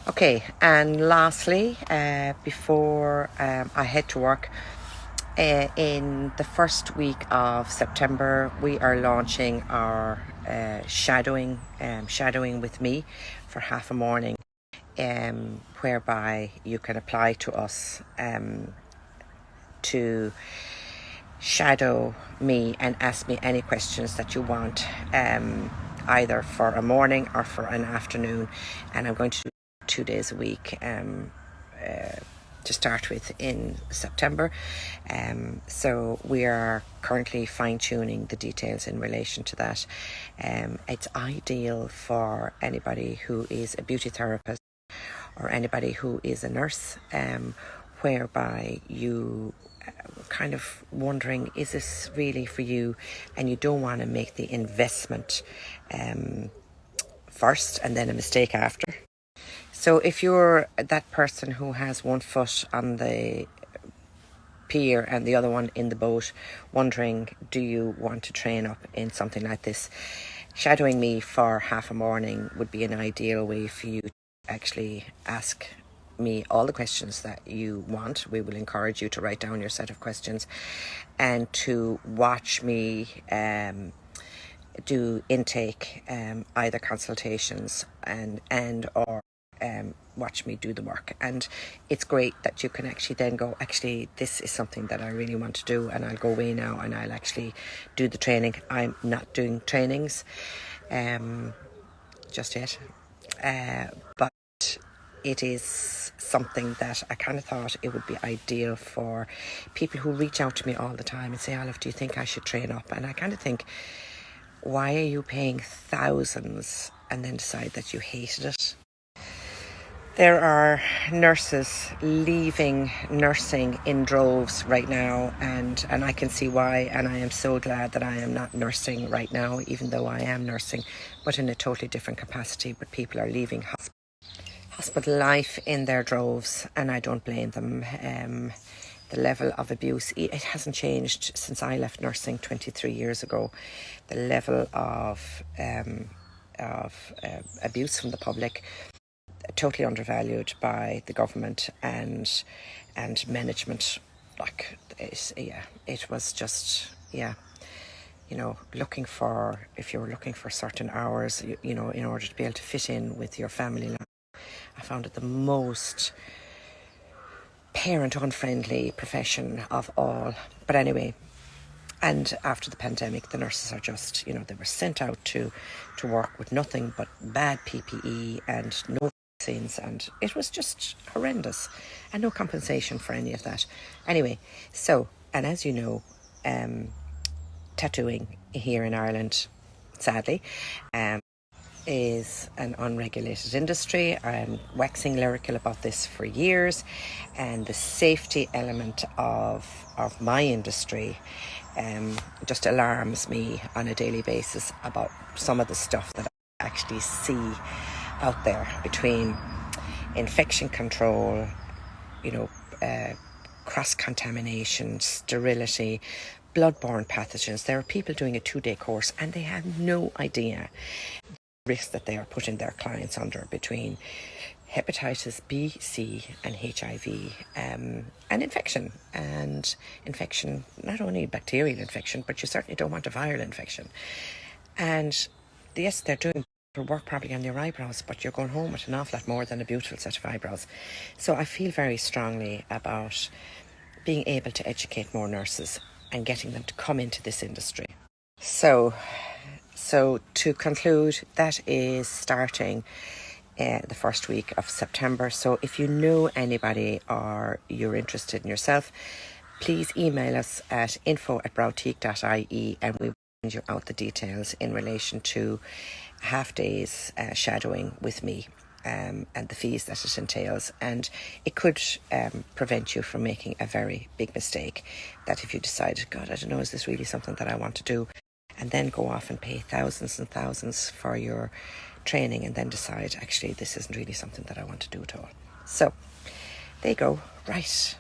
Okay, and lastly, before I head to work, in the first week of September, we are launching our shadowing with me for half a morning, whereby you can apply to us to shadow me and ask me any questions that you want, either for a morning or for an afternoon. And I'm going to do 2 days a week to start with in September. So we are currently fine-tuning the details in relation to that. It's ideal for anybody who is a beauty therapist or anybody who is a nurse, whereby you kind of wondering, is this really for you? And you don't want to make the investment first and then a mistake after. So if you're that person who has one foot on the pier and the other one in the boat, wondering, do you want to train up in something like this? Shadowing me for half a morning would be an ideal way for you to actually ask me all the questions that you want. We will encourage you to write down your set of questions and to watch me do intake, either consultations and or watch me do the work. And it's great that you can actually then go, actually this is something that I really want to do, and I'll go away now and I'll actually do the training. I'm not doing trainings just yet, but it is something that I kind of thought it would be ideal for people who reach out to me all the time and say, Olive, do you think I should train up? And I kind of think, why are you paying thousands and then decide that you hated it? There are nurses leaving nursing in droves right now, and I can see why, and I am so glad that I am not nursing right now, even though I am nursing, but in a totally different capacity. But people are leaving hospital life in their droves, and I don't blame them. The level of abuse, it hasn't changed since I left nursing 23 years ago. The level of abuse from the public, totally undervalued by the government and management. Like, it was just, you know, if you were looking for certain hours, you know, in order to be able to fit in with your family life, I found it the most parent unfriendly profession of all. But anyway, and after the pandemic, the nurses are just, you know, they were sent out to work with nothing but bad PPE and no vaccines, and it was just horrendous, and no compensation for any of that. Anyway, so, and as you know, tattooing here in Ireland, sadly, is an unregulated industry. I'm waxing lyrical about this for years, and the safety element of my industry just alarms me on a daily basis about some of the stuff that I actually see out there, between infection control, you know, cross-contamination, sterility, bloodborne pathogens. There are people doing a 2-day course and they have no idea risk that they are putting their clients under, between hepatitis B, C and HIV, and infection, not only bacterial infection, but you certainly don't want a viral infection. And yes, they're doing work probably on your eyebrows, but you're going home with an awful lot more than a beautiful set of eyebrows. So I feel very strongly about being able to educate more nurses and getting them to come into this industry. So to conclude, that is starting the first week of September. So if you know anybody or you're interested in yourself, please email us at info@browteak.ie and we will send you out the details in relation to half days shadowing with me, and the fees that it entails. And it could prevent you from making a very big mistake, that if you decide, God, I don't know, is this really something that I want to do? And then go off and pay thousands and thousands for your training and then decide, actually, this isn't really something that I want to do at all. So there you go. Right.